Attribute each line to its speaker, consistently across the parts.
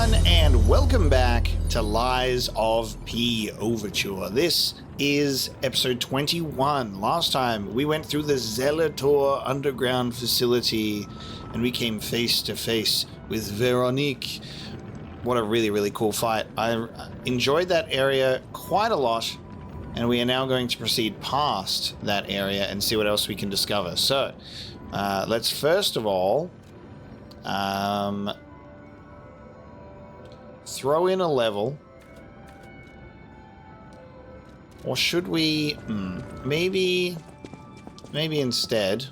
Speaker 1: everyone, and welcome back to Lies of P Overture. This is episode 21. Last time we went through the Zelator underground facility and we came face to face with Veronique. What a really cool fight. I enjoyed that area quite a lot, and we are now going to proceed past that area and see what else we can discover. So, let's first of all throw in a level. Or should we... maybe instead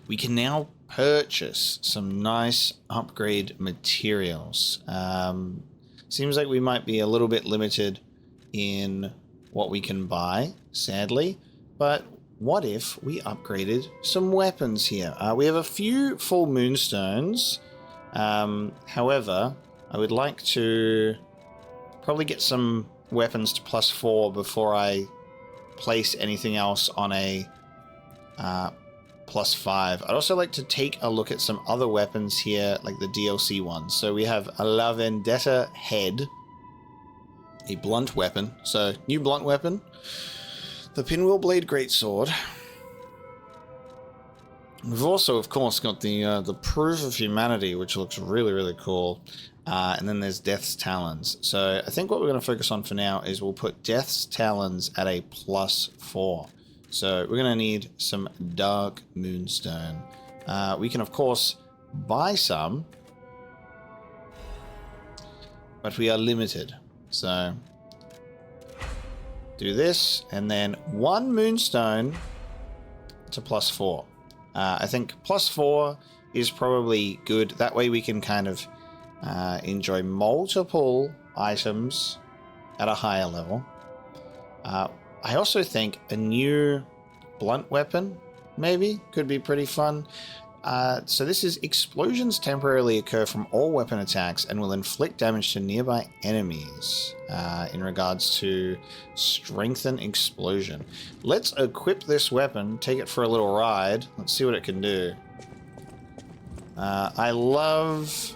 Speaker 1: we can now purchase some nice upgrade materials. Seems like we might be a little bit limited in what we can buy, sadly. But what if we upgraded some weapons here? We have a few full moonstones. However, I would like to probably get some weapons to +4 before I place anything else on a +5. I'd also like to take a look at some other weapons here, like the DLC ones. So we have a La Vendetta head, a blunt weapon. So, new blunt weapon. The Pinwheel Blade Greatsword. We've also, of course, got the Proof of Humanity, which looks really cool. And then there's Death's Talons. So I think what we're going to focus on for now is we'll put Death's Talons at a +4. So we're going to need some Dark Moonstone. We can, of course, buy some, but we are limited. So do this, and then 1 Moonstone to +4. I think +4 is probably good. That way we can kind of enjoy multiple items at a higher level. I also think a new blunt weapon maybe could be pretty fun. So this is explosions temporarily occur from all weapon attacks and will inflict damage to nearby enemies in regards to strengthen explosion. Let's equip this weapon, take it for a little ride. Let's see what it can do. I love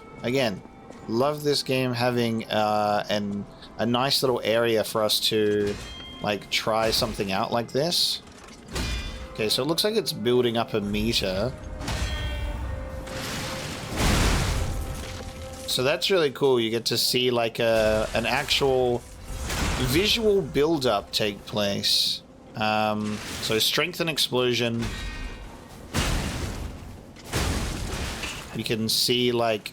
Speaker 1: this game having a nice little area for us to like try something out like this. Okay, so it looks like it's building up a meter. So that's really cool. You get to see like an actual visual build-up take place. So strength and explosion. You can see like...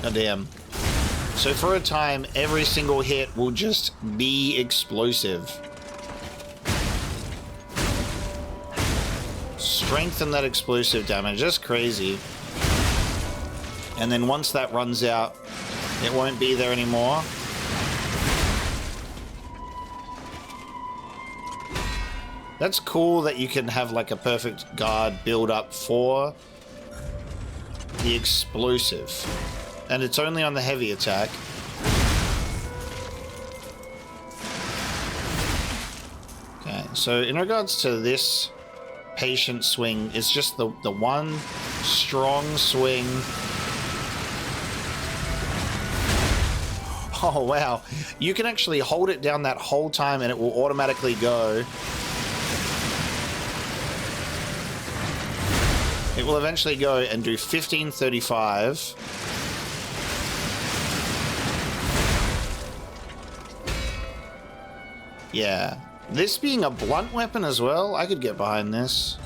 Speaker 1: oh damn. So for a time, every single hit will just be explosive. Strengthen that explosive damage. That's crazy. And then once that runs out, it won't be there anymore. That's cool that you can have like a perfect guard build up for the explosive. And it's only on the heavy attack. Okay, so in regards to this patient swing, it's just the one strong swing. Oh wow, you can actually hold it down that whole time and it will automatically go. It will eventually go and do 1535. Yeah. This being a blunt weapon as well, I could get behind this.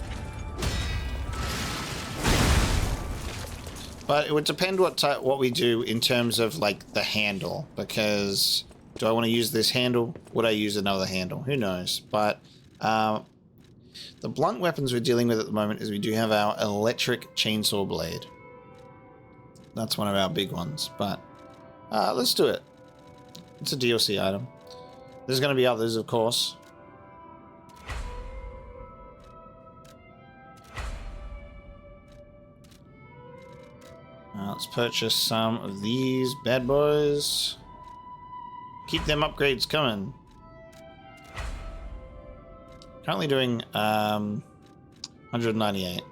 Speaker 1: But it would depend what we do in terms of like the handle, because do I want to use this handle? Would I use another handle? Who knows? But the blunt weapons we're dealing with at the moment is we do have our electric chainsaw blade. That's one of our big ones, but let's do it. It's a DLC item. There's going to be others, of course. Let's purchase some of these bad boys. Keep them upgrades coming. Currently doing 198.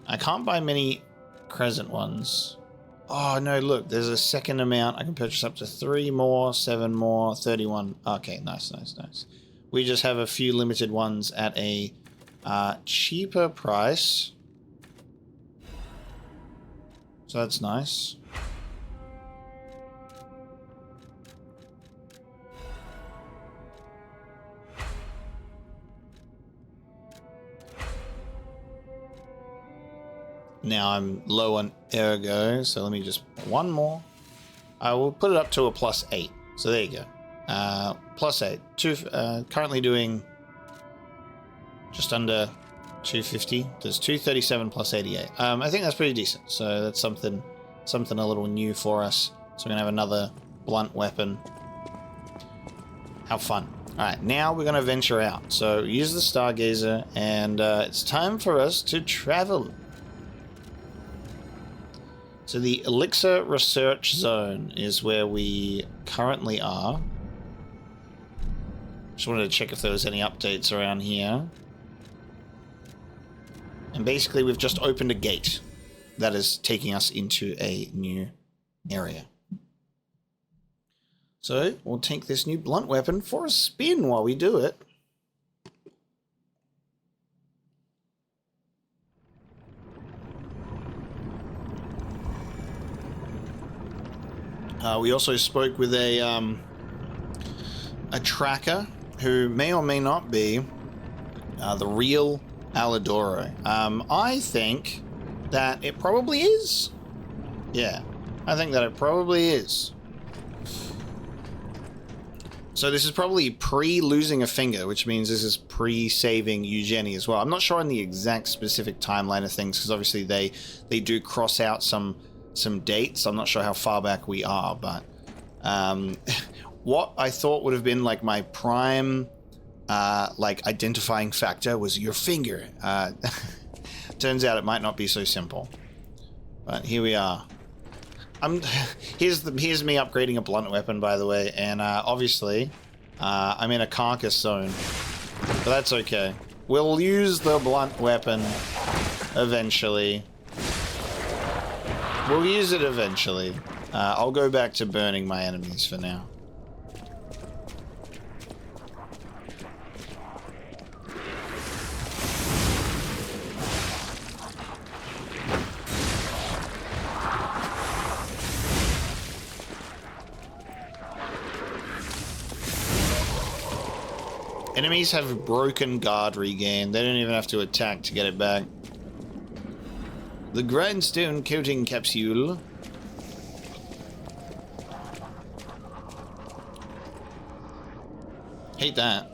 Speaker 1: I can't buy many crescent ones. Oh, no, look, there's a second amount. I can purchase up to 3 more, 7 more, 31. Okay, nice. We just have a few limited ones at a cheaper price. So that's nice. Now I'm low on ergo, so let me just one more. I will put it up to a +8. So there you go. +8. Currently doing just under 250. There's 237 plus 88. I think that's pretty decent. So that's something a little new for us. So we're gonna have another blunt weapon. How fun. All right, now we're gonna venture out. So use the Stargazer, and it's time for us to travel. So the Elixir Research Zone is where we currently are. Just wanted to check if there was any updates around here. And basically we've just opened a gate that is taking us into a new area. So we'll take this new blunt weapon for a spin while we do it. We also spoke with a tracker who may or may not be the real Alidoro. I think that it probably is. Yeah, I think that it probably is. So this is probably pre-losing a finger, which means this is pre-saving Eugenie as well. I'm not sure on the exact specific timeline of things, because obviously they do cross out some dates. I'm not sure how far back we are, but what I thought would have been like my prime like identifying factor was your finger. Turns out it might not be so simple, but here we are. Here's me upgrading a blunt weapon, by the way, and obviously I'm in a carcass zone, but that's okay. We'll use the blunt weapon eventually. We'll use it eventually. I'll go back to burning my enemies for now. Enemies have broken guard regain. They don't even have to attack to get it back. The grindstone coating capsule. Hate that.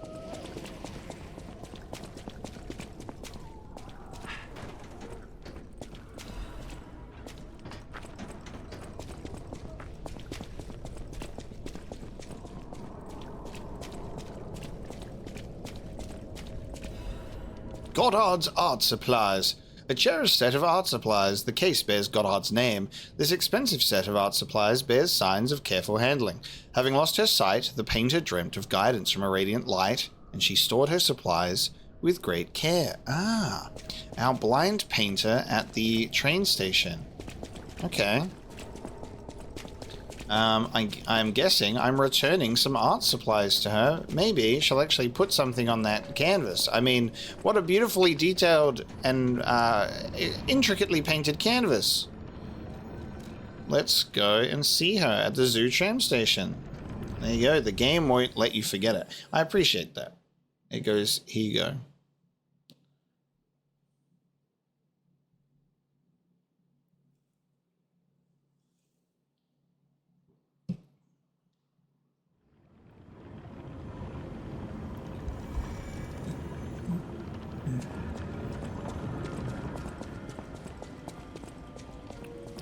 Speaker 1: Goddard's Art Supplies. A cherished set of art supplies. The case bears Goddard's name. This expensive set of art supplies bears signs of careful handling. Having lost her sight, the painter dreamt of guidance from a radiant light, and she stored her supplies with great care. Ah, our blind painter at the train station. Okay. I'm guessing I'm returning some art supplies to her. Maybe she'll actually put something on that canvas. I mean, what a beautifully detailed and intricately painted canvas. Let's go and see her at the zoo tram station. There you go. The game won't let you forget it. I appreciate that. It goes, here you go.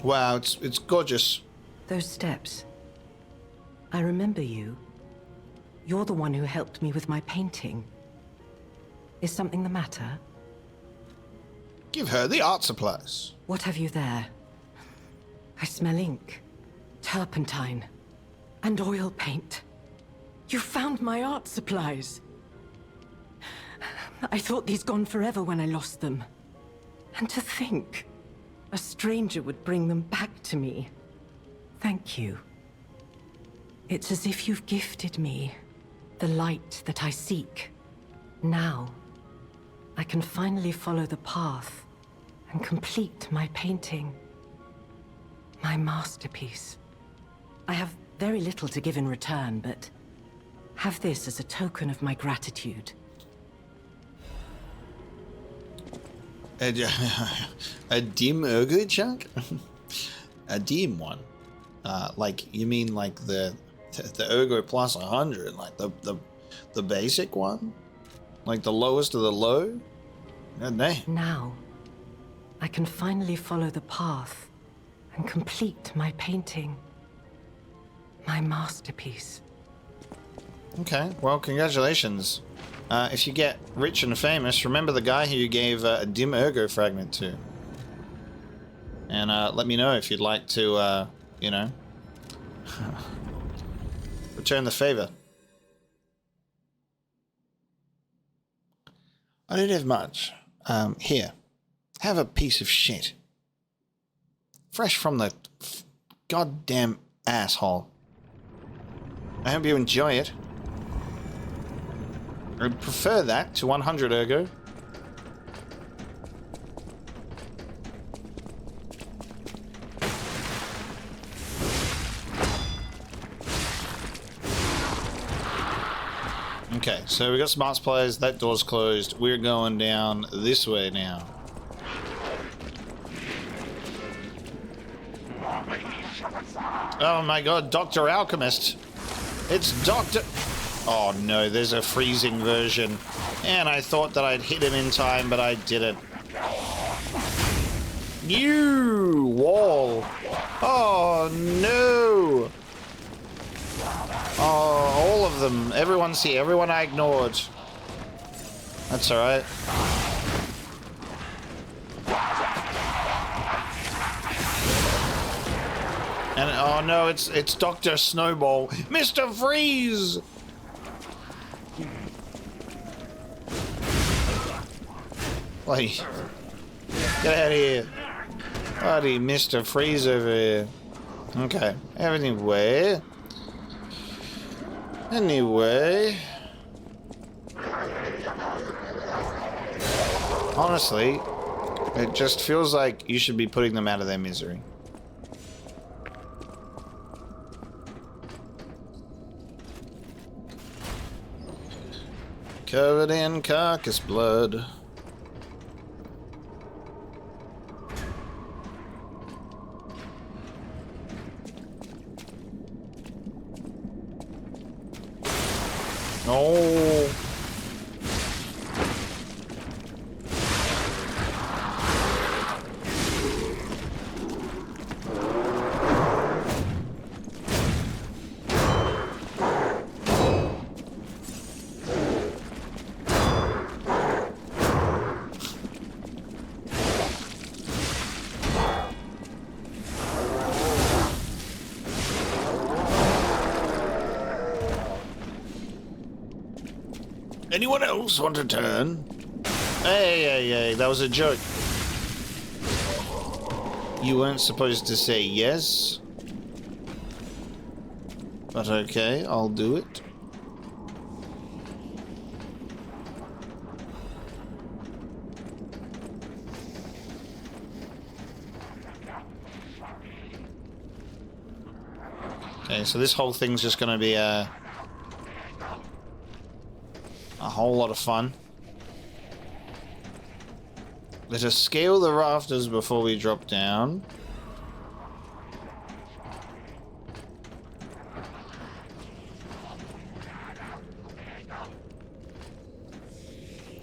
Speaker 1: Wow, it's gorgeous.
Speaker 2: Those steps. I remember you. You're the one who helped me with my painting. Is something the matter?
Speaker 1: Give her the art supplies.
Speaker 2: What have you there? I smell ink, turpentine, and oil paint. You found my art supplies. I thought these gone forever when I lost them. And to think, a stranger would bring them back to me. Thank you. It's as if you've gifted me the light that I seek. Now, I can finally follow the path and complete my painting. My masterpiece. I have very little to give in return, but have this as a token of my gratitude.
Speaker 1: A dim ogre chunk? A dim one? Like, you mean like the ogre plus 100, like the basic one? Like the lowest of the low? God damn.
Speaker 2: Now, I can finally follow the path and complete my painting. My masterpiece.
Speaker 1: Okay, well, congratulations. If you get rich and famous, remember the guy who you gave a dim ergo fragment to. And let me know if you'd like to, you know, return the favor. I don't have much. Here, have a piece of shit. Fresh from the goddamn asshole. I hope you enjoy it. I'd prefer that to 100 ergo. Okay, so we got some arts players. That door's closed. We're going down this way now. Oh my god, Dr. Alchemist. It's Dr. Oh no, there's a freezing version. And I thought that I'd hit him in time, but I didn't. You wall. Oh no. Oh, all of them. Everyone's here. Everyone I ignored. That's alright. And oh no, it's Dr. Snowball. Mr. Freeze! Wait. Get out of here. Bloody Mr. Freeze over here. Okay. Anyway. Honestly, it just feels like you should be putting them out of their misery. Covered in carcass blood. No. Anyone else want to turn? Hey, that was a joke. You weren't supposed to say yes. But okay, I'll do it. Okay, so this whole thing's just gonna be a whole lot of fun. Let us scale the rafters before we drop down.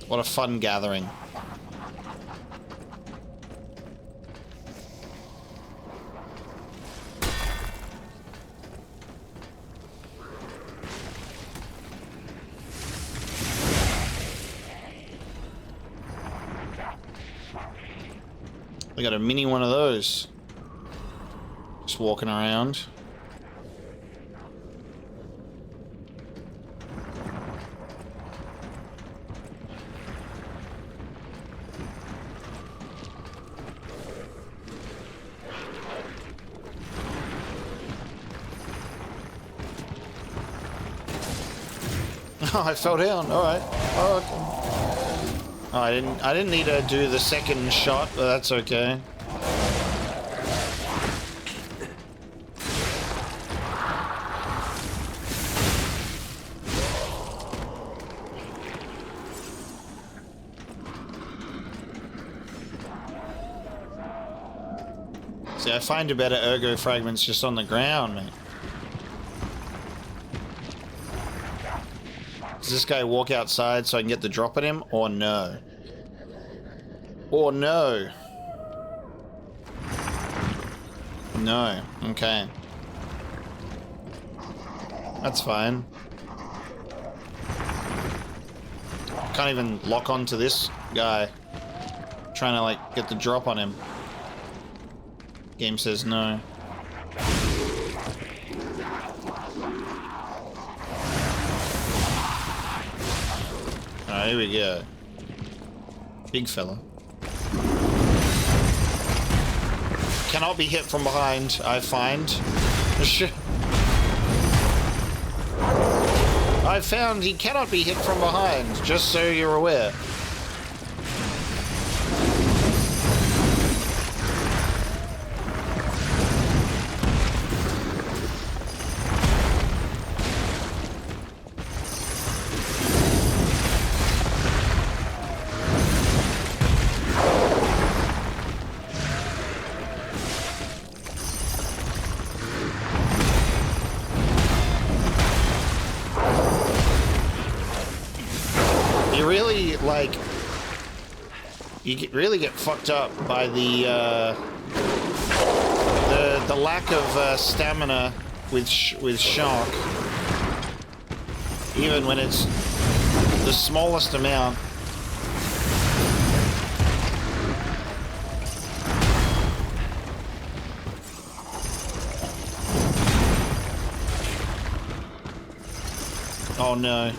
Speaker 1: What a fun gathering. We got a mini one of those. Just walking around. Oh, I fell down. All right. Oh, okay. Oh, I didn't need to do the second shot, but that's okay. See, I find a better ergo fragments just on the ground, mate. Does this guy walk outside so I can get the drop at him, or no? Or no? No. Okay. That's fine. Can't even lock onto this guy. Trying to, like, get the drop on him. Game says no. Alright, here we go. Big fella. Cannot be hit from behind, I find. I found he cannot be hit from behind, just so you're aware. Like, you really get fucked up by the lack of stamina with shock, even when it's the smallest amount. Oh no.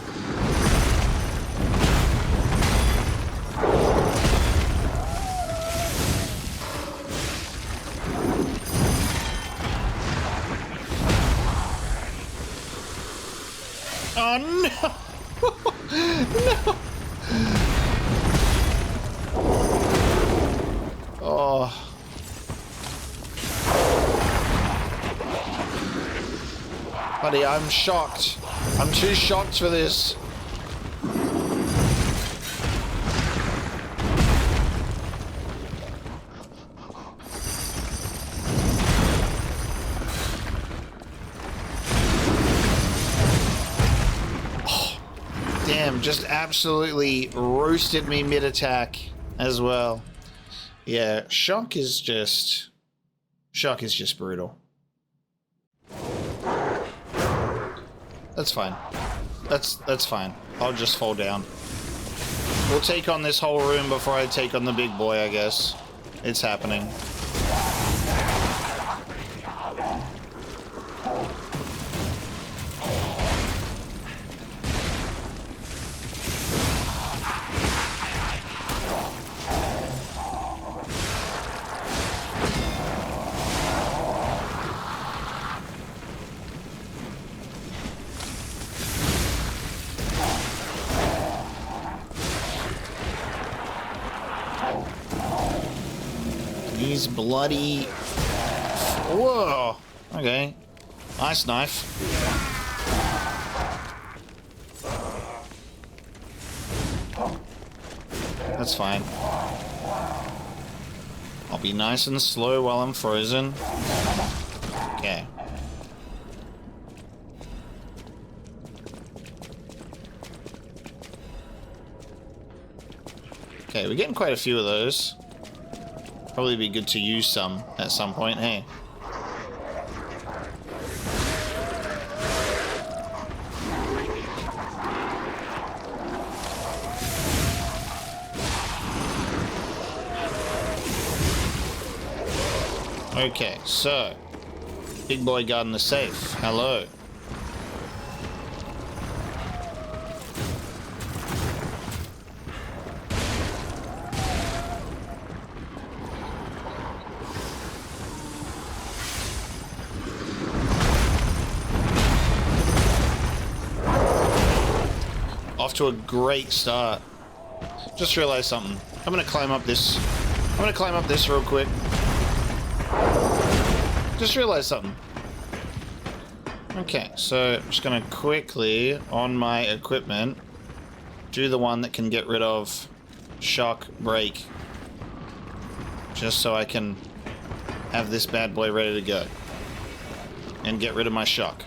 Speaker 1: Oh no! No! Oh. Buddy, I'm shocked. I'm too shocked for this. Just absolutely roasted me mid-attack as well. Yeah, shock is just brutal. That's fine. That's fine. I'll just fall down. We'll take on this whole room before I take on the big boy, I guess. It's happening. These bloody... Whoa! Okay. Nice knife. That's fine. I'll be nice and slow while I'm frozen. Okay. Okay, we're getting quite a few of those. Probably be good to use some at some point, hey? Okay, so big boy guarding the safe. Hello. off to a great start. Just realized something. I'm gonna climb up this. I'm gonna climb up this real quick. Just realized something. Okay, so I'm just gonna quickly, on my equipment, do the one that can get rid of shock break. Just so I can have this bad boy ready to go. And get rid of my shock.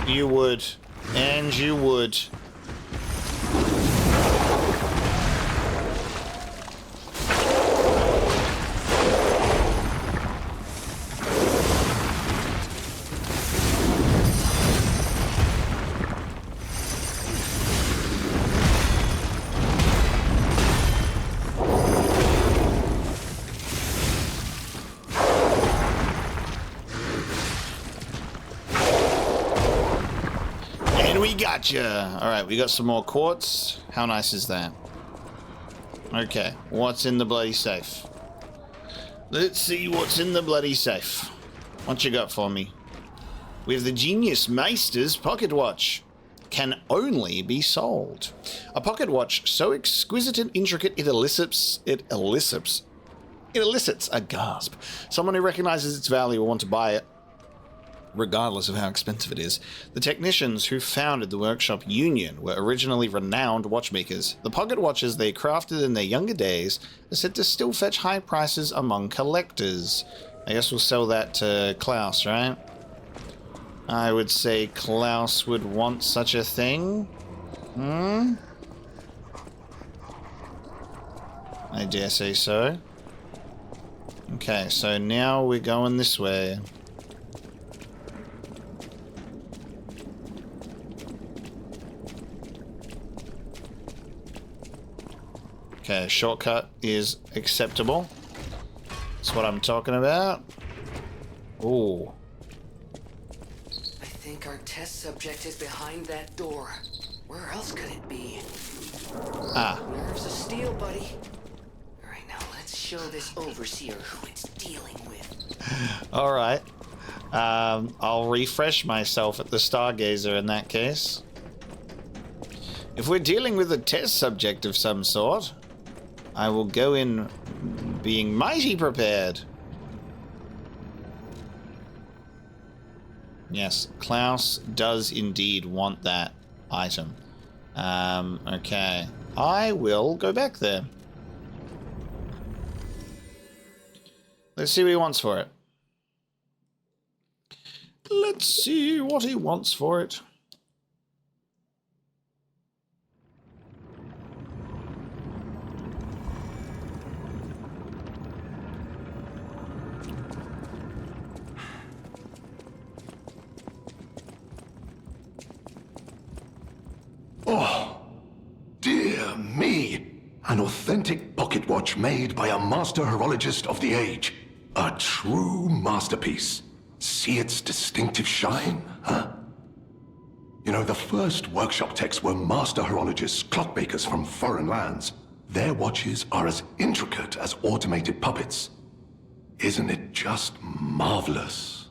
Speaker 1: You would. And you would. We gotcha. All right, we got some more quartz. How nice is that? Okay, what's in the bloody safe? Let's see what's in the bloody safe. What you got for me? We have the Genius Meister's pocket watch. Can only be sold. A pocket watch so exquisite and intricate it elicits a gasp. Someone who recognizes its value will want to buy it, regardless of how expensive it is. The technicians who founded the Workshop Union were originally renowned watchmakers. The pocket watches they crafted in their younger days are said to still fetch high prices among collectors. I guess we'll sell that to Klaus, right? I would say Klaus would want such a thing. I dare say so. Okay, so now we're going this way. Okay, shortcut is acceptable. That's what I'm talking about. Ooh.
Speaker 3: I think our test subject is behind that door. Where else could it be?
Speaker 1: Ah.
Speaker 3: Nerves of steel, buddy. Alright, now let's show this overseer who it's dealing with.
Speaker 1: Alright. I'll refresh myself at the Stargazer in that case. If we're dealing with a test subject of some sort, I will go in being mighty prepared. Yes, Klaus does indeed want that item. Okay. I will go back there. Let's see what he wants for it. Let's see what he wants for it.
Speaker 4: Oh, dear me. An authentic pocket watch made by a master horologist of the age. A true masterpiece. See its distinctive shine, huh? You know, the first workshop techs were master horologists, clockmakers from foreign lands. Their watches are as intricate as automated puppets. Isn't it just marvelous?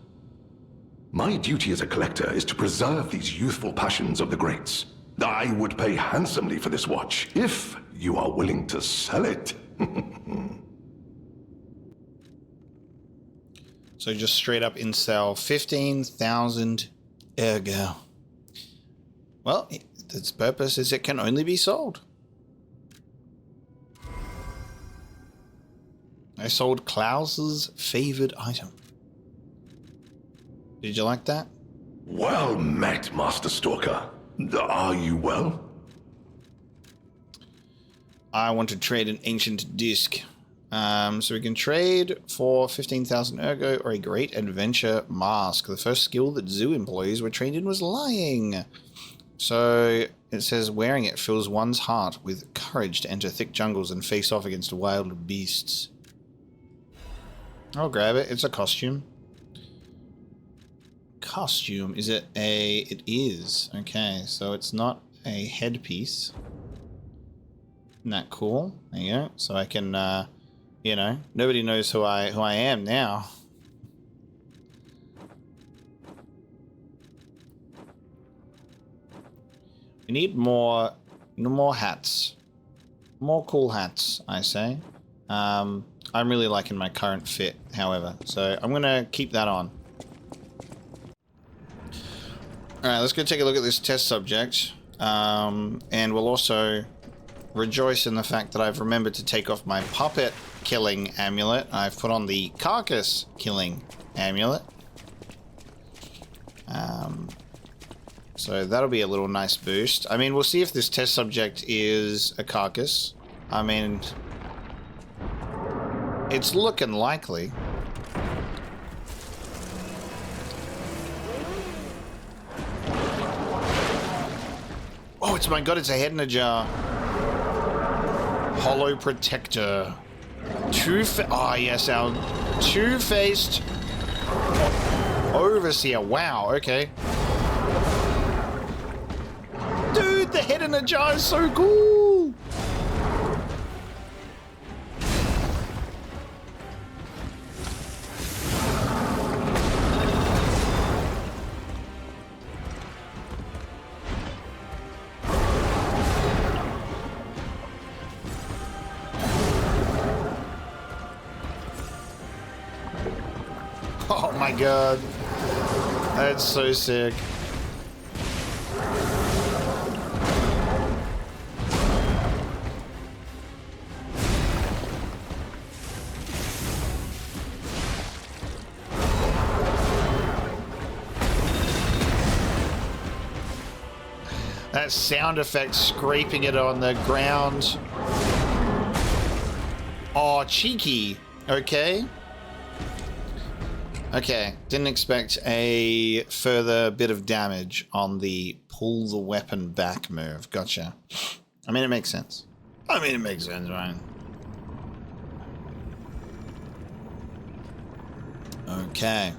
Speaker 4: My duty as a collector is to preserve these youthful passions of the greats. I would pay handsomely for this watch, if you are willing to sell it.
Speaker 1: So just straight up in sell 15,000 ergo. Well, its purpose is it can only be sold. I sold Klaus's favored item. Did you like that?
Speaker 4: Well met, Master Stalker. Are you well?
Speaker 1: I want to trade an ancient disc. So we can trade for 15,000 ergo or a great adventure mask. The first skill that zoo employees were trained in was lying. So it says wearing it fills one's heart with courage to enter thick jungles and face off against wild beasts. I'll grab it. It's a costume. Costume. Is it a... It is. Okay, so it's not a headpiece. Isn't that cool? There you go. So I can, you know, nobody knows who I am now. We need more hats. More cool hats, I say. I'm really liking my current fit, however, so I'm gonna keep that on. Alright, let's go take a look at this test subject. And we'll also rejoice in the fact that I've remembered to take off my puppet killing amulet. I've put on the carcass killing amulet. So that'll be a little nice boost. I mean, we'll see if this test subject is a carcass. I mean, it's looking likely. Oh, it's my god, it's a head in a jar. Hollow Protector. Oh yes, our two-faced Overseer. Wow, okay. Dude, the head in a jar is so cool! Oh my god. That's so sick. That sound effect scraping it on the ground. Oh, cheeky. Okay. Okay, didn't expect a further bit of damage on the pull the weapon back move. Gotcha. I mean, it makes sense. Right? Okay.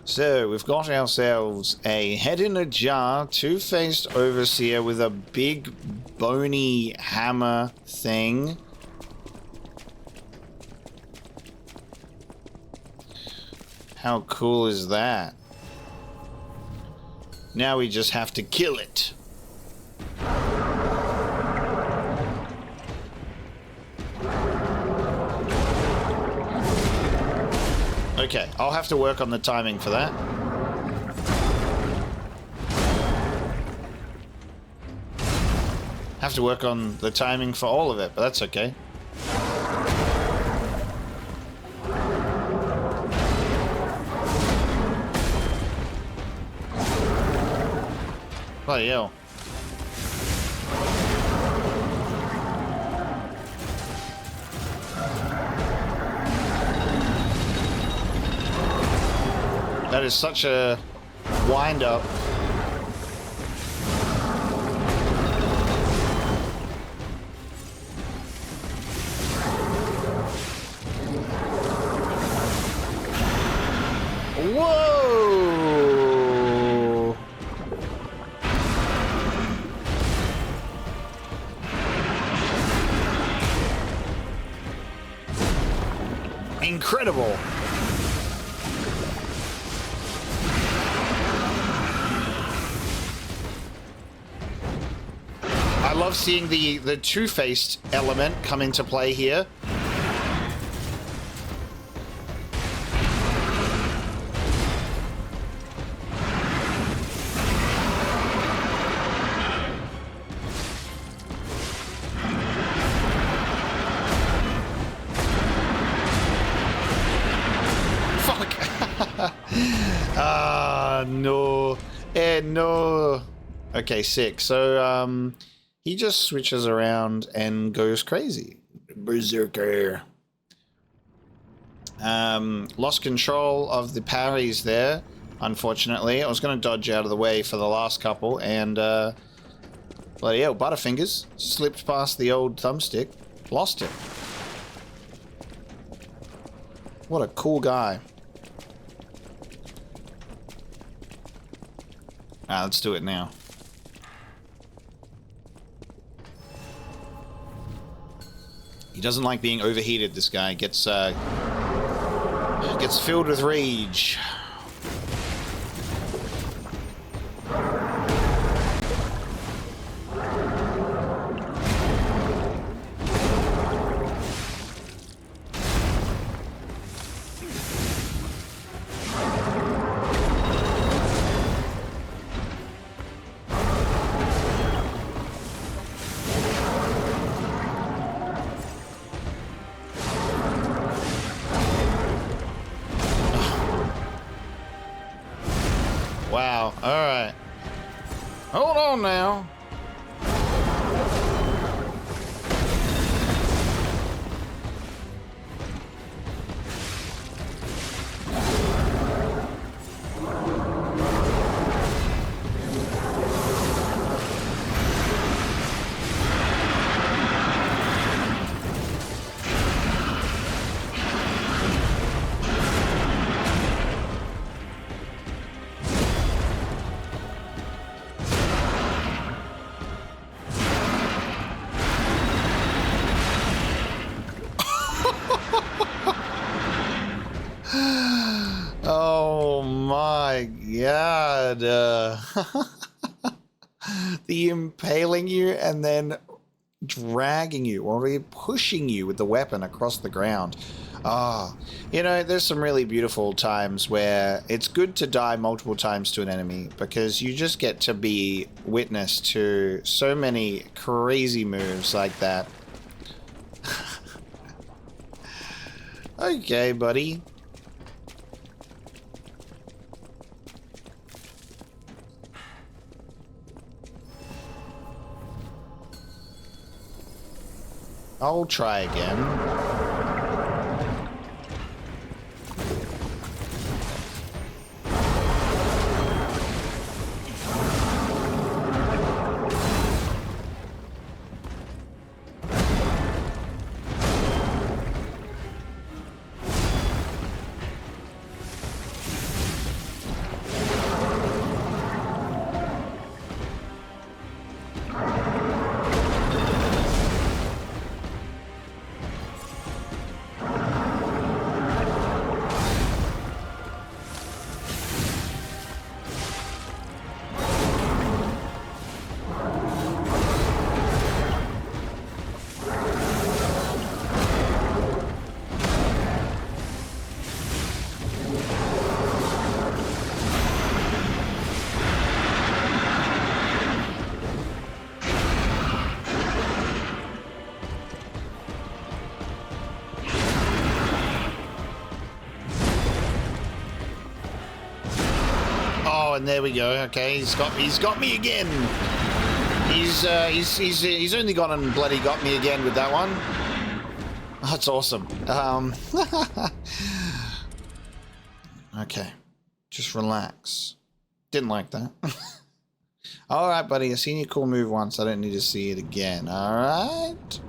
Speaker 1: So, we've got ourselves a head in a jar, two-faced overseer with a big bony hammer thing. How cool is that? Now we just have to kill it. Okay, I'll have to work on the timing for that. Have to work on the timing for all of it, but that's okay. Bloody hell. That is such a wind-up. Whoa! Incredible! I love seeing the two-faced element come into play here. Fuck! Ah, no. no. Okay, sick. So, he just switches around and goes crazy. Berserker. Lost control of the parries there, unfortunately. I was going to dodge out of the way for the last couple, and, bloody hell, Butterfingers slipped past the old thumbstick. Lost it. What a cool guy. Alright, let's do it now. He doesn't like being overheated, this guy. Gets filled with rage. Wow, alright. Hold on now. Oh my god. The impaling you and then dragging you or pushing you with the weapon across the ground. Ah, you know, there's some really beautiful times where it's good to die multiple times to an enemy because you just get to be witness to so many crazy moves like that. Okay, buddy. I'll try again. Oh, and there we go. Okay, he's got me again. He's only gone and bloody got me again with that one. That's awesome. Okay, just relax. Didn't like that. All right, buddy. I seen your cool move once. I don't need to see it again. All right.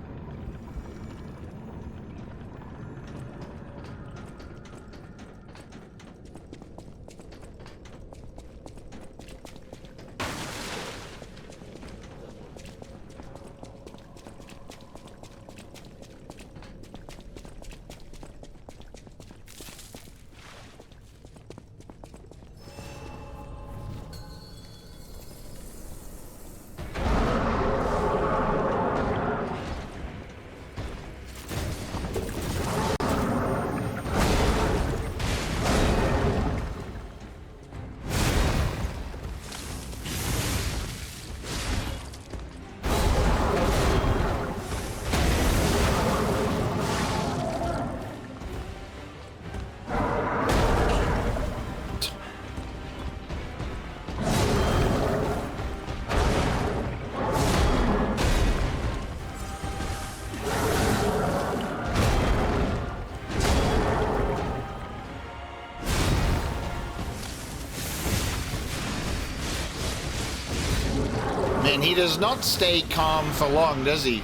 Speaker 1: And he does not stay calm for long, does he?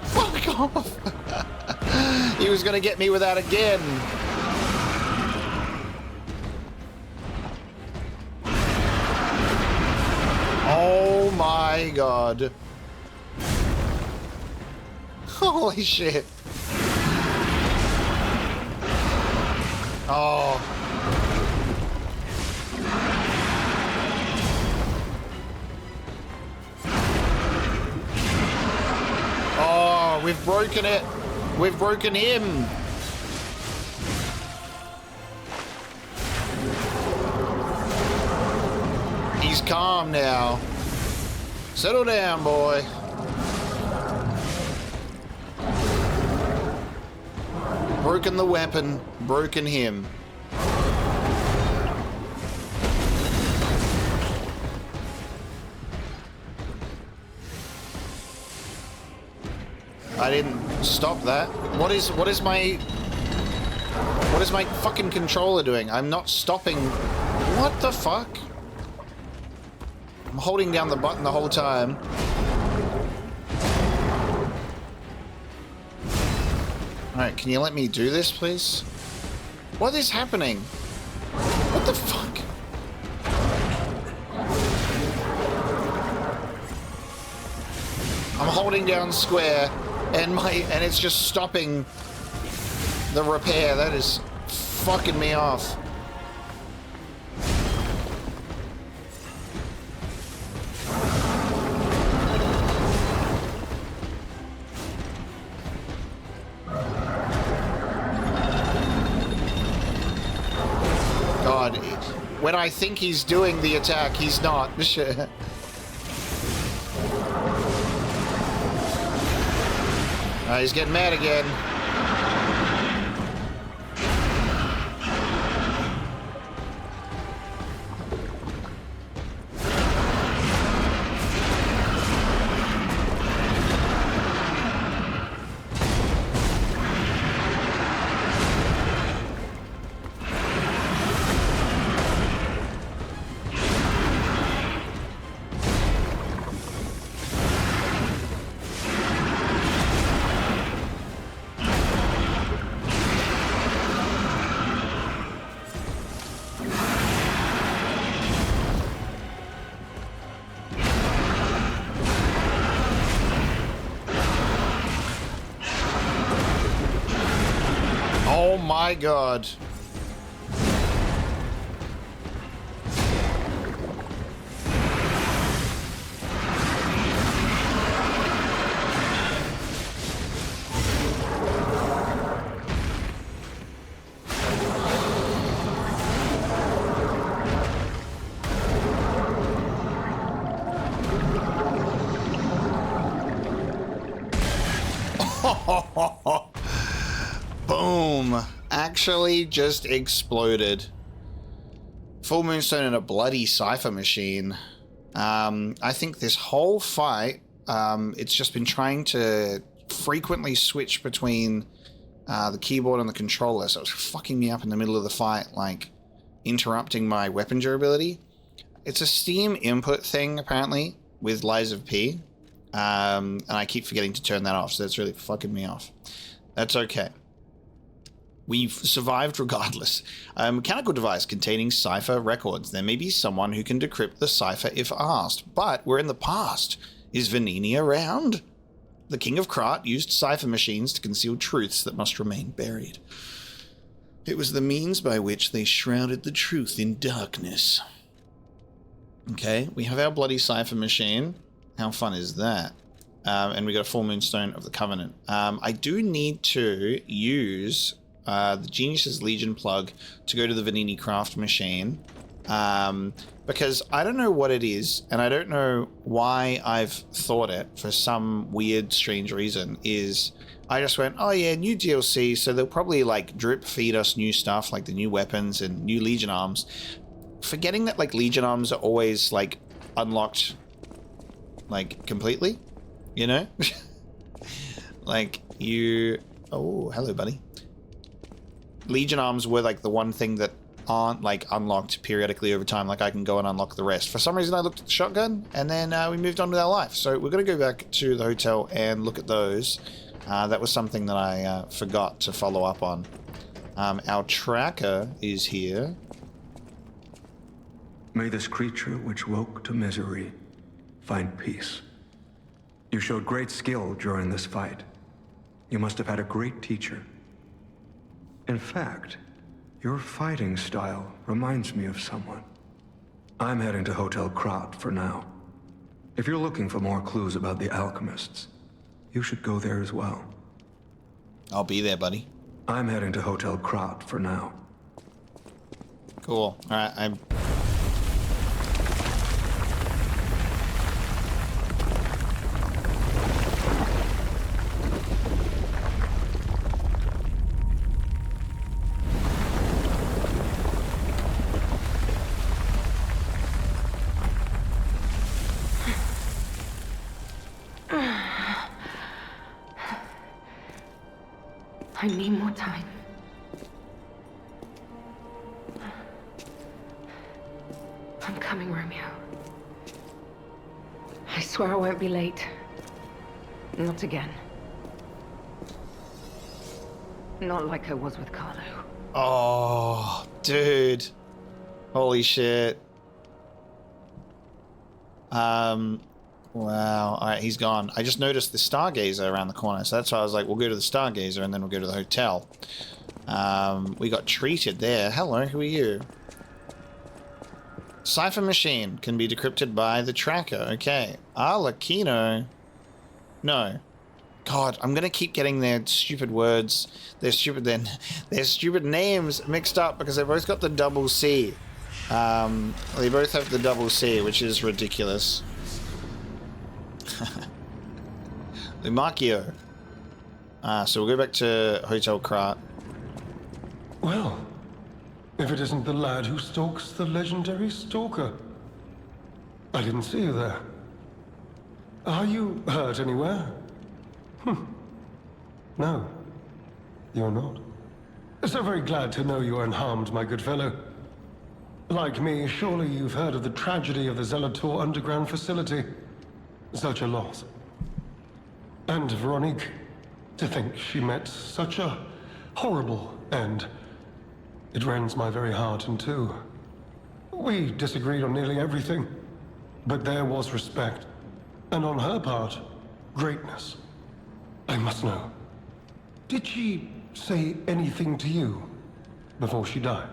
Speaker 1: Fuck off! He was gonna get me with that again. Oh my god. Holy shit. Oh. Oh, we've broken it. We've broken him. He's calm now. Settle down, boy. Broken the weapon, broken him. I didn't stop that. What is my fucking controller doing? I'm not stopping. What the fuck? I'm holding down the button the whole time. Alright, can you let me do this, please? What is happening? What the fuck? I'm holding down square and it's just stopping the repair. That is fucking me off. God, when I think he's doing the attack, he's not. He's getting mad again. Oh my god. Boom. Actually just exploded. Full Moonstone and a bloody Cipher Machine. I think this whole fight, it's just been trying to frequently switch between the keyboard and the controller, so it was fucking me up in the middle of the fight, like interrupting my weapon durability. It's a Steam input thing, apparently, with Lies of P. And I keep forgetting to turn that off, so that's really fucking me off. That's okay. We've survived regardless. A mechanical device containing cipher records. There may be someone who can decrypt the cipher if asked, but we're in the past. Is Venini around? The King of Krat used cipher machines to conceal truths that must remain buried. It was the means by which they shrouded the truth in darkness. Okay, we have our bloody cipher machine. How fun is that? And we got a Full Moonstone of the Covenant. I do need to use the Genius's Legion plug to go to the Venini craft machine, because I don't know what it is, and I don't know why I've thought it for some weird, strange reason, is I just went, oh yeah, new DLC, so they'll probably like drip feed us new stuff, like the new weapons and new Legion arms. forgetting that like Legion arms are always like unlocked like completely, you know? Like you... Oh, hello, buddy. Legion arms were like the one thing that aren't like unlocked periodically over time. Like I can go and unlock the rest. For some reason I looked at the shotgun and then we moved on with our life. So we're going to go back to the hotel and look at those. That was something that I forgot to follow up on. Our tracker is here.
Speaker 5: May this creature which woke to misery find peace. You showed great skill during this fight. You must have had a great teacher. In fact, your fighting style reminds me of someone. I'm heading to Hotel Krat for now. If you're looking for more clues about the alchemists, you should go there as well.
Speaker 1: I'll be there, buddy.
Speaker 5: I'm heading to Hotel Krat for now.
Speaker 1: Cool. Alright, I'm...
Speaker 2: I need more time. I'm coming, Romeo. I swear I won't be late. Not again. Not like I was with Carlo.
Speaker 1: Oh, dude. Holy shit. Wow. Alright, he's gone. I just noticed the Stargazer around the corner, so that's why I was like, we'll go to the Stargazer and then we'll go to the hotel. We got treated there. Hello, who are you? Cipher machine can be decrypted by the tracker. Okay. Arlecchino. No. God, I'm gonna keep getting their stupid words, their stupid names mixed up because they both got the double C. They both have the double C, which is ridiculous. Lumacchio. So we'll go back to Hotel Krat.
Speaker 6: Well, if it isn't the lad who stalks the legendary stalker. I didn't see you there. Are you hurt anywhere? No, you're not. So very glad to know you are unharmed, my good fellow. Like me, surely you've heard of the tragedy of the Zelator underground facility. Such a loss. And Veronique, to think she met such a horrible end. It rends my very heart in two. We disagreed on nearly everything, but there was respect. And on her part, greatness. I must know. Did she say anything to you before she died?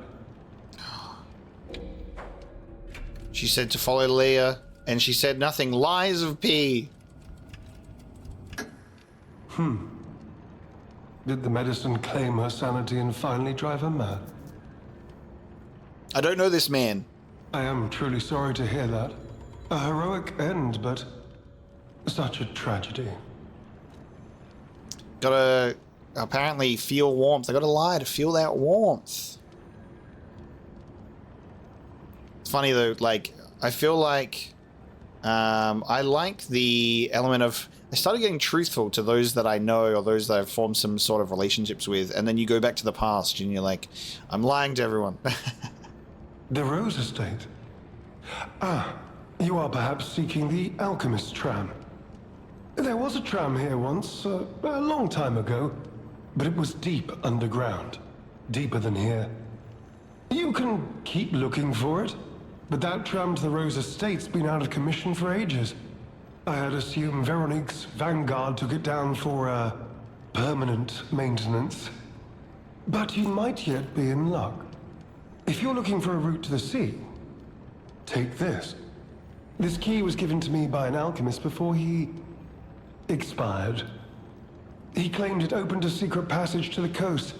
Speaker 1: She said to follow Leia, and she said nothing. Lies of P.
Speaker 6: Did the medicine claim her sanity and finally drive her mad?
Speaker 1: I don't know this man.
Speaker 6: I am truly sorry to hear that. A heroic end, but such a tragedy.
Speaker 1: Gotta apparently feel warmth. I gotta lie to feel that warmth. It's funny though, like, I feel like I like the element of I started getting truthful to those that I know or those that I've formed some sort of relationships with, and then you go back to the past and you're like, I'm lying to everyone.
Speaker 6: The Rose Estate. Ah, you are perhaps seeking the Alchemist tram. There was a tram here once, a long time ago, but it was deep underground. Deeper than here. You can keep looking for it, but that tram to the Rose Estate's been out of commission for ages. I had assumed Veronique's Vanguard took it down for, permanent maintenance. But you might yet be in luck. If you're looking for a route to the sea, take this. This key was given to me by an alchemist before he expired. He claimed it opened a secret passage to the coast.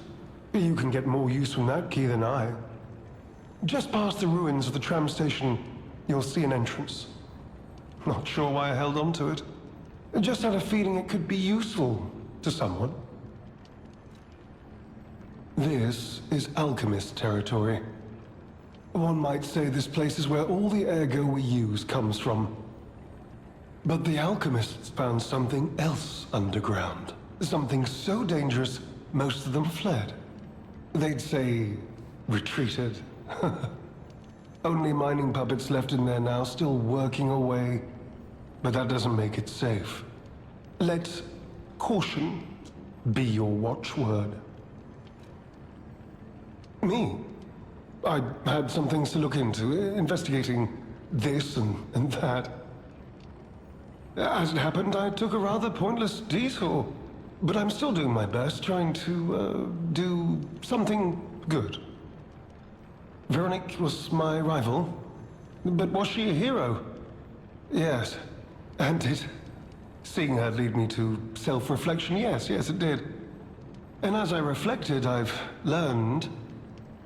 Speaker 6: You can get more use from that key than I. Just past the ruins of the tram station, you'll see an entrance. Not sure why I held on to it. I just had a feeling it could be useful to someone. This is alchemist territory. One might say this place is where all the ergo we use comes from. But the alchemists found something else underground. Something so dangerous, most of them fled. They'd say, retreated. Only mining puppets left in there now, still working away. But that doesn't make it safe. Let caution be your watchword. Me? I had some things to look into, investigating this and that. As it happened, I took a rather pointless detour. But I'm still doing my best, trying to, do something good. Veronique was my rival, but was she a hero? Yes, and did seeing her lead me to self-reflection? Yes, it did. And as I reflected, I've learned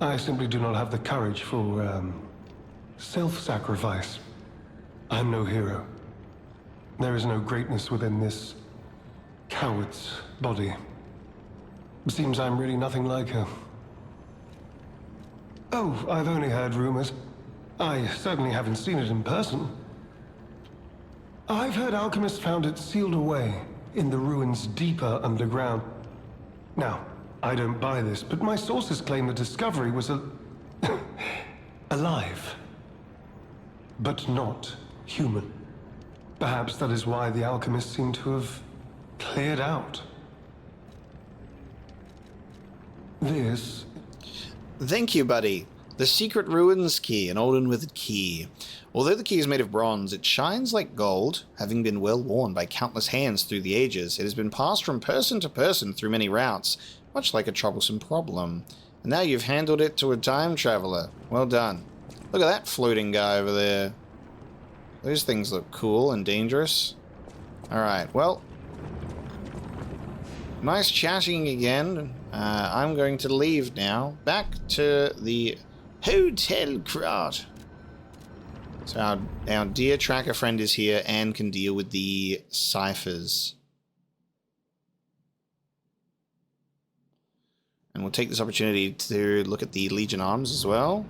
Speaker 6: I simply do not have the courage for, self-sacrifice. I'm no hero. There is no greatness within this coward's body. It seems I'm really nothing like her. Oh, I've only heard rumors. I certainly haven't seen it in person. I've heard alchemists found it sealed away in the ruins deeper underground. Now, I don't buy this, but my sources claim the discovery was alive, but not human. Perhaps that is why the alchemists seem to have cleared out. This...
Speaker 1: Thank you, buddy. The secret ruins key, an old and withered key. Although the key is made of bronze, it shines like gold, having been well worn by countless hands through the ages. It has been passed from person to person through many routes, much like a troublesome problem. And now you've handled it to a time traveler. Well done. Look at that floating guy over there. Those things look cool and dangerous. Alright, well. Nice chatting again. I'm going to leave now. Back to the Hotel Crot. So our dear tracker friend is here and can deal with the ciphers. And we'll take this opportunity to look at the Legion arms as well.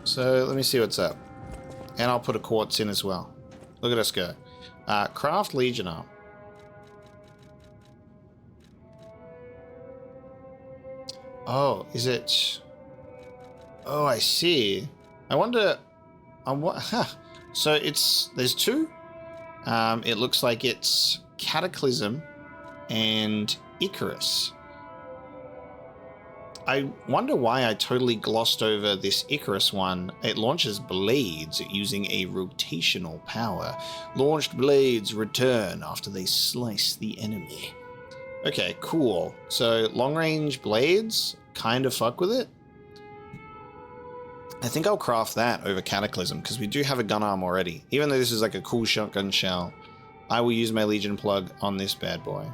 Speaker 1: So let me see what's up. And I'll put a quartz in as well. Look at us go. Craft Legion arm. Oh, is it... Oh, I see. I wonder... on what... Huh. So it's... There's two. It looks like it's Cataclysm and Icarus. I wonder why I totally glossed over this Icarus one. It launches blades using a rotational power. Launched blades return after they slice the enemy. Okay, cool. So long-range blades kind of fuck with it. I think I'll craft that over Cataclysm because we do have a gun arm already. Even though this is like a cool shotgun shell, I will use my Legion plug on this bad boy.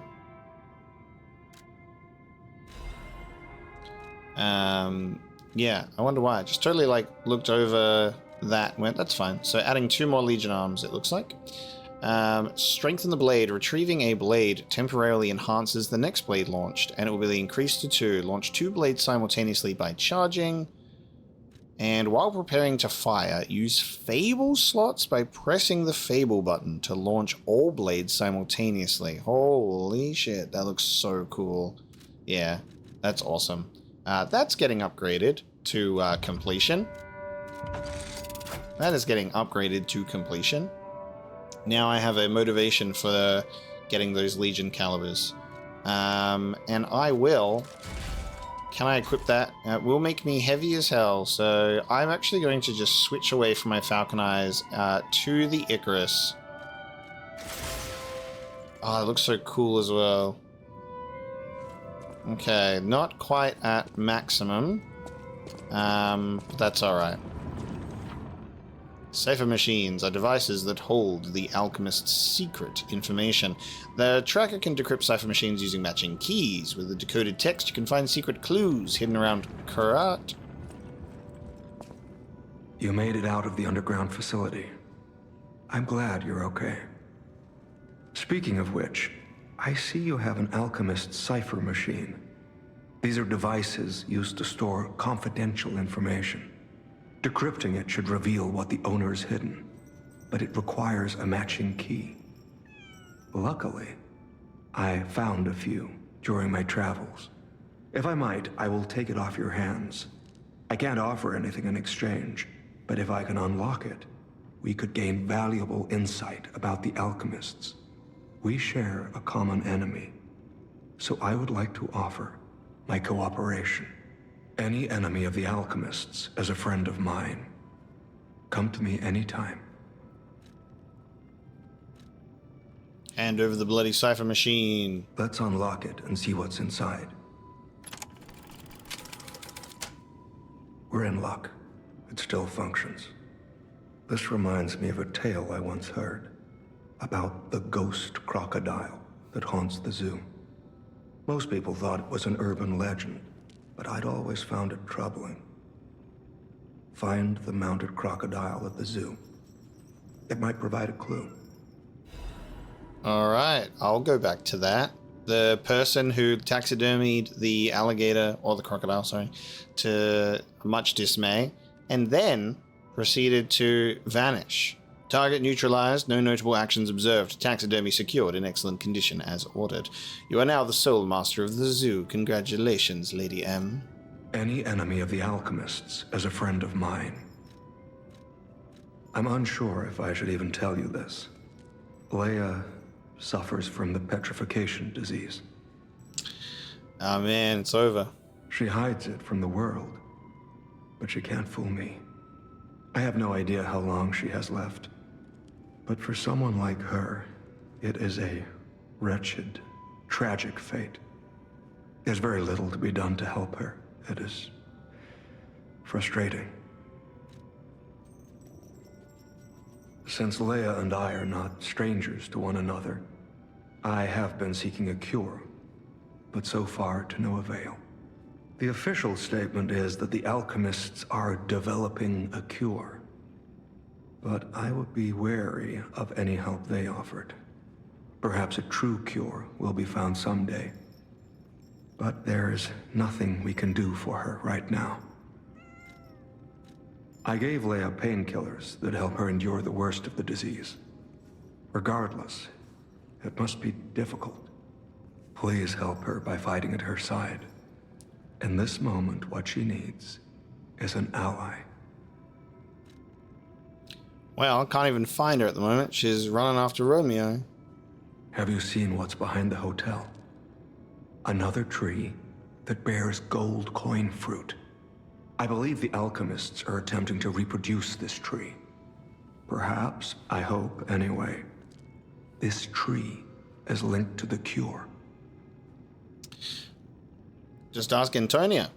Speaker 1: Yeah, I wonder why. I just totally like looked over that and went, that's fine. So adding 2 more Legion arms, it looks like. Strengthen the blade. Retrieving a blade temporarily enhances the next blade launched, and it will be increased to 2. Launch 2 blades simultaneously by charging. And while preparing to fire, use Fable slots by pressing the Fable button to launch all blades simultaneously. Holy shit, that looks so cool. Yeah, that's awesome. That's getting upgraded to completion. That is getting upgraded to completion. Now I have a motivation for getting those Legion calibers. And I will... Can I equip that? It will make me heavy as hell, so I'm actually going to just switch away from my Falcon Eyes to the Icarus. Oh, it looks so cool as well. Okay, not quite at maximum, but that's alright. Cipher machines are devices that hold the alchemist's secret information. The tracker can decrypt cipher machines using matching keys. With the decoded text, you can find secret clues hidden around Karat.
Speaker 5: You made it out of the underground facility. I'm glad you're okay. Speaking of which, I see you have an alchemist cipher machine. These are devices used to store confidential information. Decrypting it should reveal what the owner's hidden, but it requires a matching key. Luckily, I found a few during my travels. If I might, I will take it off your hands. I can't offer anything in exchange, but if I can unlock it, we could gain valuable insight about the alchemists. We share a common enemy, so I would like to offer my cooperation. Any enemy of the alchemists is a friend of mine. Come to me anytime.
Speaker 1: Hand over the bloody cipher machine.
Speaker 5: Let's unlock it and see what's inside. We're in luck. It still functions. This reminds me of a tale I once heard about the ghost crocodile that haunts the zoo. Most people thought it was an urban legend, but I'd always found it troubling. Find the mounted crocodile at the zoo. It might provide a clue.
Speaker 1: All right, I'll go back to that. The person who taxidermied the alligator, or the crocodile, sorry, to much dismay, and then proceeded to vanish. Target neutralized, no notable actions observed. Taxidermy secured in excellent condition as ordered. You are now the sole master of the zoo. Congratulations, Lady M.
Speaker 5: Any enemy of the alchemists is a friend of mine. I'm unsure if I should even tell you this. Leia suffers from the petrification disease.
Speaker 1: Ah, man, it's over.
Speaker 5: She hides it from the world, but she can't fool me. I have no idea how long she has left. But for someone like her, it is a wretched, tragic fate. There's very little to be done to help her. It is frustrating. Since Leia and I are not strangers to one another, I have been seeking a cure, but so far to no avail. The official statement is that the alchemists are developing a cure, but I would be wary of any help they offered. Perhaps a true cure will be found someday, but there's nothing we can do for her right now. I gave Leia painkillers that help her endure the worst of the disease. Regardless, it must be difficult. Please help her by fighting at her side. In this moment, what she needs is an ally.
Speaker 1: Well, I can't even find her at the moment. She's running after Romeo.
Speaker 5: Have you seen what's behind the hotel? Another tree that bears gold coin fruit. I believe the alchemists are attempting to reproduce this tree. Perhaps, I hope anyway, this tree is linked to the cure.
Speaker 1: Just ask Antonia.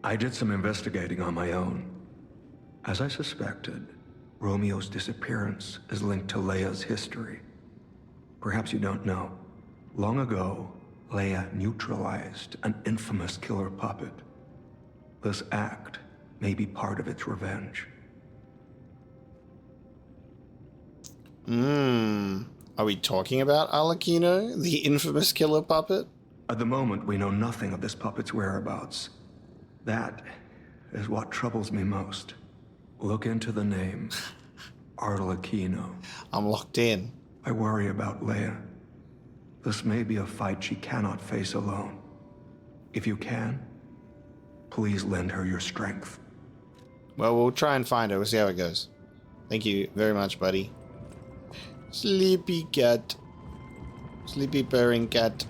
Speaker 5: I did some investigating on my own. As I suspected, Romeo's disappearance is linked to Leia's history. Perhaps you don't know. Long ago, Leia neutralized an infamous killer puppet. This act may be part of its revenge.
Speaker 1: Are we talking about Arlecchino, the infamous killer puppet?
Speaker 5: At the moment, we know nothing of this puppet's whereabouts. That is what troubles me most. Look into the name, Arlecchino.
Speaker 1: I'm locked in.
Speaker 5: I worry about Leia. This may be a fight she cannot face alone. If you can, please lend her your strength.
Speaker 1: Well, we'll try and find her. We'll see how it goes. Thank you very much, buddy. Sleepy cat. Sleepy purring cat.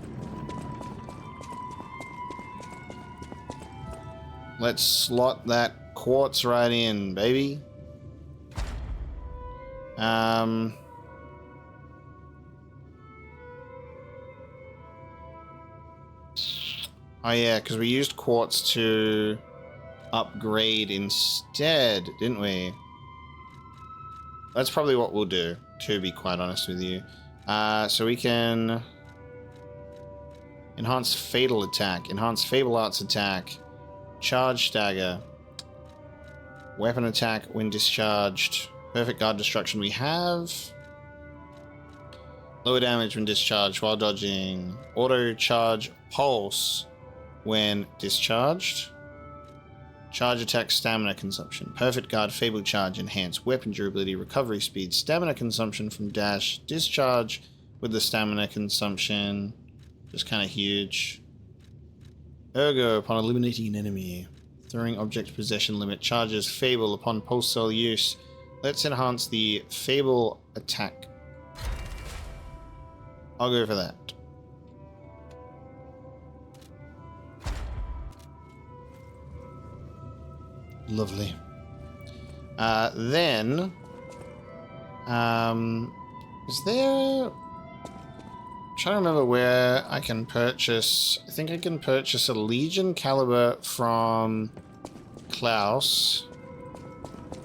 Speaker 1: Let's slot that quartz right in, baby. Oh yeah, because we used quartz to upgrade instead, didn't we? That's probably what we'll do, to be quite honest with you. So we can enhance fatal attack, enhance fable arts attack, charge stagger, weapon attack when discharged, perfect guard destruction we have, lower damage when discharged while dodging, auto charge pulse. when discharged. Charge attack, stamina consumption. Perfect guard, fabled charge, enhanced weapon durability, recovery speed, stamina consumption from dash, discharge with the stamina consumption. Just kind of huge. Ergo, upon eliminating an enemy. Throwing object possession limit. Charges fable upon pulse cell use. Let's enhance the fable attack. I'll go for that. Lovely. Then, is there... I'm trying to remember where I can purchase... I think I can purchase a Legion caliber from Klaus.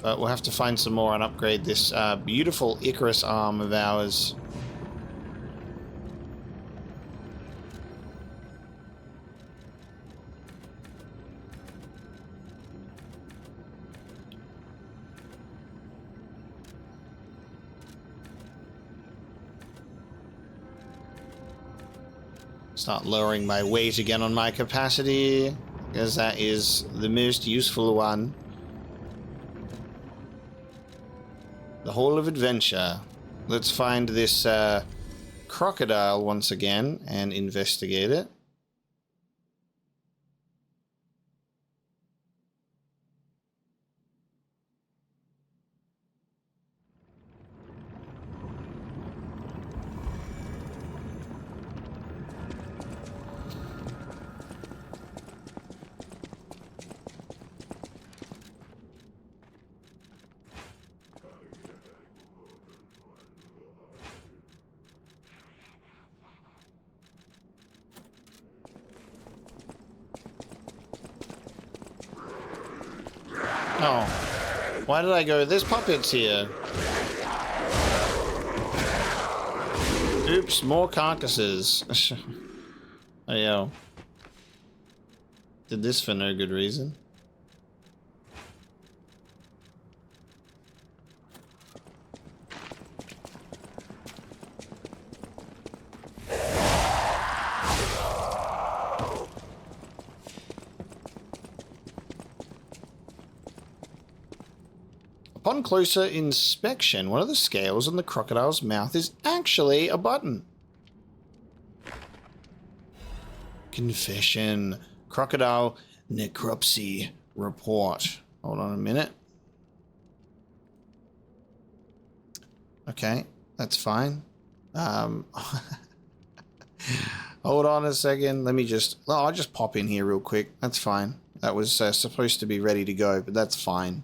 Speaker 1: But we'll have to find some more and upgrade this beautiful Icarus arm of ours. Start lowering my weight again on my capacity, because that is the most useful one. The Hall of Adventure. Let's find this crocodile once again and investigate it. Oh, why did I go? There's puppets here. Oops, more carcasses. Oh, yo. Did this for no good reason. Upon closer inspection, one of the scales on the crocodile's mouth is actually a button. Confession. Crocodile necropsy report. Hold on a minute. Okay, that's fine. Hold on a second. Let me just... Oh, I'll just pop in here real quick. That's fine. That was supposed to be ready to go, but that's fine.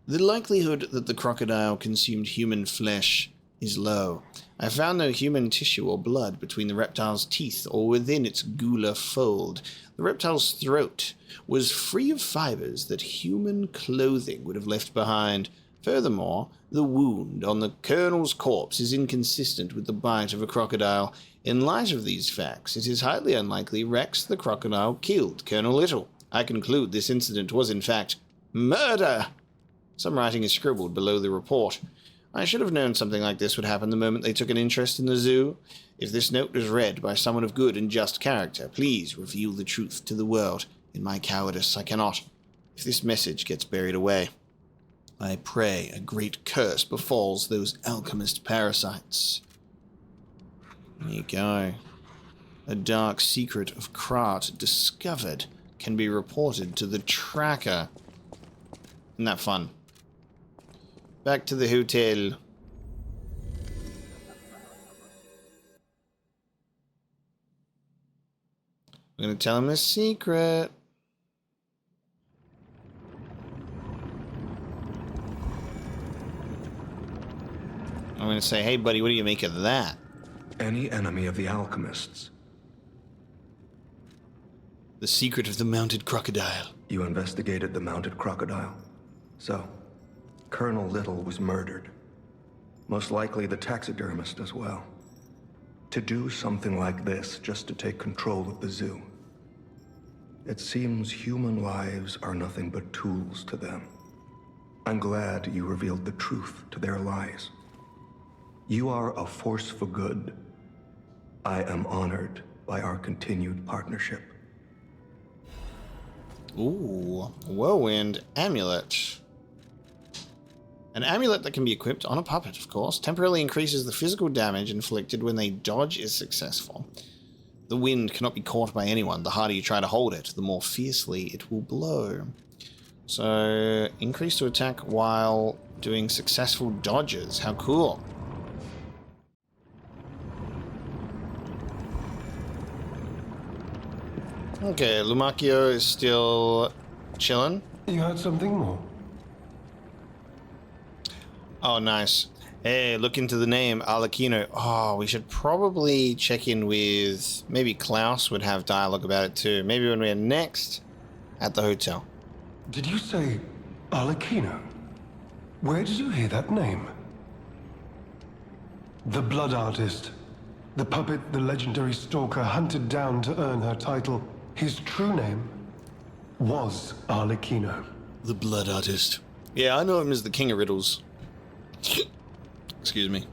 Speaker 1: The likelihood that the crocodile consumed human flesh is low. I found no human tissue or blood between the reptile's teeth or within its gular fold. The reptile's throat was free of fibers that human clothing would have left behind. Furthermore, the wound on the colonel's corpse is inconsistent with the bite of a crocodile. In light of these facts, it is highly unlikely Rex the crocodile killed Colonel Little. I conclude this incident was in fact murder. Some writing is scribbled below the report. I should have known something like this would happen the moment they took an interest in the zoo. If this note was read by someone of good and just character, please reveal the truth to the world. In my cowardice, I cannot. If this message gets buried away, I pray a great curse befalls those alchemist parasites. There you go. A dark secret of Krat discovered can be reported to the tracker. Isn't that fun? Back to the hotel. I'm gonna tell him a secret. I'm gonna say, hey buddy, what do you make of that?
Speaker 5: Any enemy of the alchemists.
Speaker 1: The secret of the mounted crocodile.
Speaker 5: You investigated the mounted crocodile. So, Colonel Little was murdered. Most likely the taxidermist as well. To do something like this just to take control of the zoo. It seems human lives are nothing but tools to them. I'm glad you revealed the truth to their lies. You are a force for good. I am honored by our continued partnership.
Speaker 1: Ooh, Whirlwind Amulet. An amulet that can be equipped on a puppet, of course, temporarily increases the physical damage inflicted when a dodge is successful. The wind cannot be caught by anyone. The harder you try to hold it, the more fiercely it will blow. So, increase to attack while doing successful dodges. How cool. Okay, Lumakio is still chilling.
Speaker 6: You had something more?
Speaker 1: Oh, nice. Hey, look into the name, Arlecchino. Oh, we should probably check in with... Maybe Klaus would have dialogue about it too. Maybe when we're next at the hotel.
Speaker 6: Did you say Arlecchino? Where did you hear that name? The Blood Artist. The puppet the legendary stalker hunted down to earn her title. His true name was Arlecchino.
Speaker 1: The Blood Artist. Yeah, I know him as the King of Riddles. Excuse me.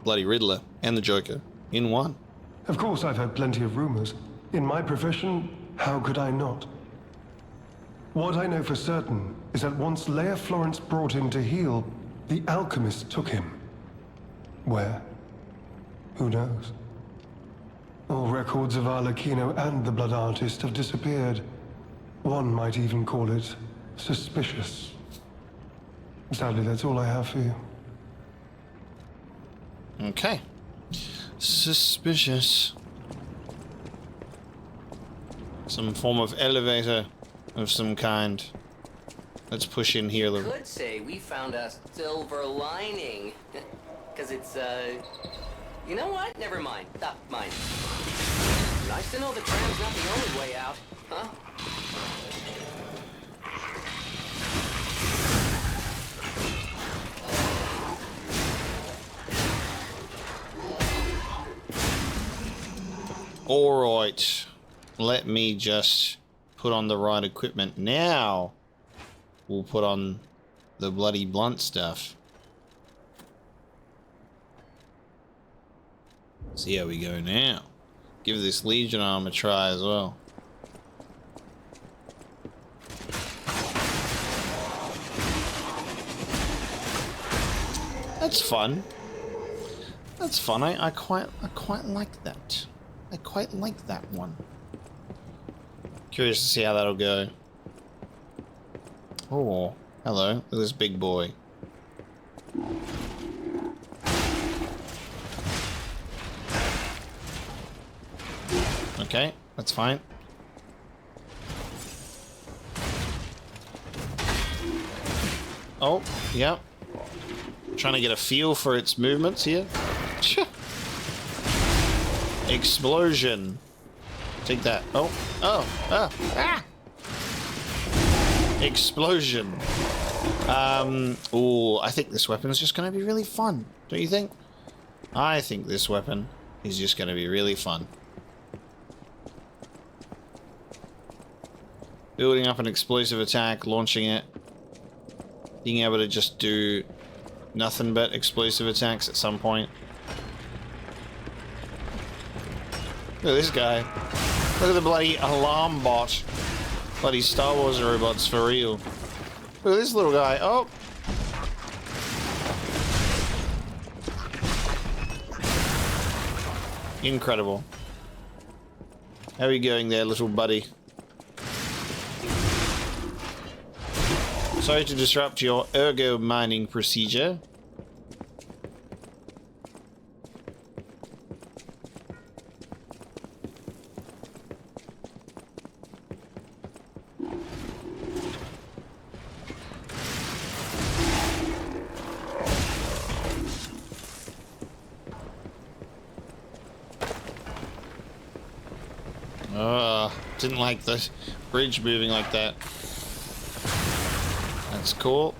Speaker 1: Bloody Riddler and the Joker in one.
Speaker 6: Of course, I've heard plenty of rumors. In my profession, how could I not? What I know for certain is that once Leia Florence brought him to heal, the alchemist took him. Where? Who knows? All records of Arlecchino and the Blood Artist have disappeared. One might even call it suspicious. Sadly, that's all I have for you.
Speaker 1: Okay. Suspicious. Some form of elevator of some kind. Let's push in here a little.
Speaker 3: Could say we found a silver lining. Because it's, You know what? Never mind. Stop mine. Nice to know the tram's not the only way out, huh?
Speaker 1: Alright. Let me just put on the right equipment. Now we'll put on the bloody blunt stuff. See how we go now. Give this Legion arm a try as well. That's fun. That's fun. I quite like that. I quite like that one. Curious to see how that'll go. Oh, hello. Look at this big boy. Okay, that's fine. Oh, yeah. Trying to get a feel for its movements here. Explosion. Take that. Oh, ah. Explosion. Ooh, I think this weapon is just going to be really fun. Don't you think? I think this weapon is just going to be really fun. Building up an explosive attack, launching it. Being able to just do nothing but explosive attacks at some point. Look at this guy. Look at the bloody alarm bot. Bloody Star Wars robots for real. Look at this little guy. Oh! Incredible. How are you going there, little buddy? Sorry to disrupt your ergo mining procedure. Didn't like the bridge moving like that. That's cool.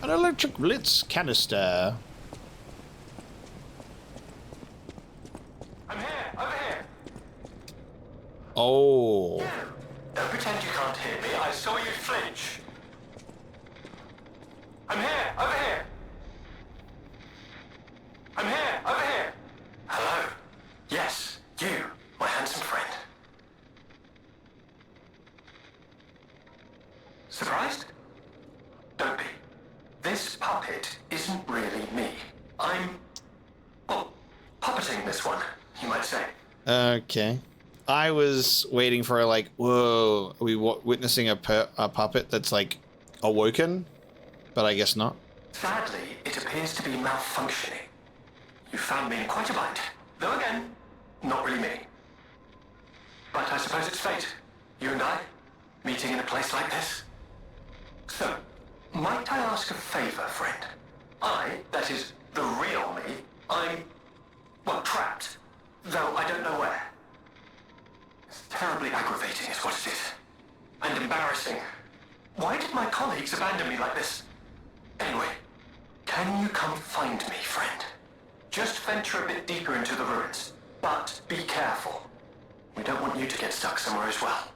Speaker 1: An electric blitz canister.
Speaker 6: I'm here, over here.
Speaker 1: Oh.
Speaker 6: Don't pretend you can't hear me. I saw you flinch. I'm here! Over here! I'm here! Over here!
Speaker 4: Hello. Yes, you, my handsome friend. Surprised? Don't be. This puppet isn't really me. I'm, well, puppeting this one, you might say.
Speaker 1: Okay. I was waiting for like, whoa, are we witnessing a puppet that's like awoken? But I guess not.
Speaker 4: Sadly, it appears to be malfunctioning. You found me in quite a bind. Though again, not really me. But I suppose it's fate. You and I, meeting in a place like this. So, might I ask a favor, friend? That is, the real me, I'm, well, trapped. Though I don't know where. It's terribly aggravating is what it is. And embarrassing. Why did my colleagues abandon me like this? Anyway, can you come find me, friend? Just venture a bit deeper into the ruins. But be careful. We don't want you to get stuck somewhere as well.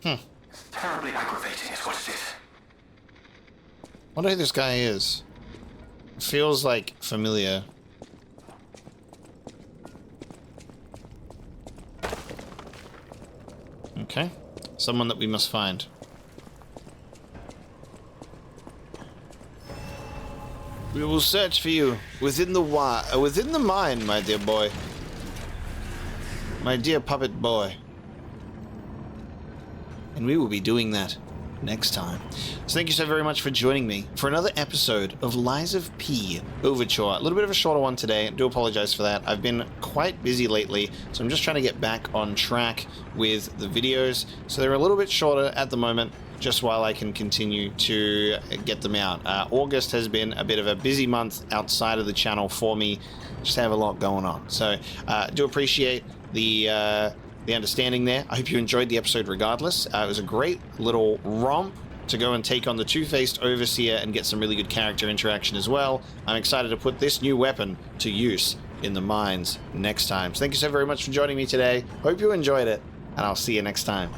Speaker 4: It's terribly aggravating is what it is.
Speaker 1: Wonder who this guy is. Feels like familiar. Okay. Someone that we must find. We will search for you within the mine, my dear boy. My dear puppet boy. And we will be doing that next time. So thank you so very much for joining me for another episode of Lies of P Overture. A little bit of a shorter one today. I do apologize for that. I've been quite busy lately, so I'm just trying to get back on track with the videos. So they're a little bit shorter at the moment, just while I can continue to get them out. August has been a bit of a busy month outside of the channel for me. Just have a lot going on. So do appreciate the understanding there. I hope you enjoyed the episode regardless. It was a great little romp to go and take on the two-faced overseer and get some really good character interaction as well. I'm excited to put this new weapon to use in the mines next time. So thank you so very much for joining me today. Hope you enjoyed it, and I'll see you next time.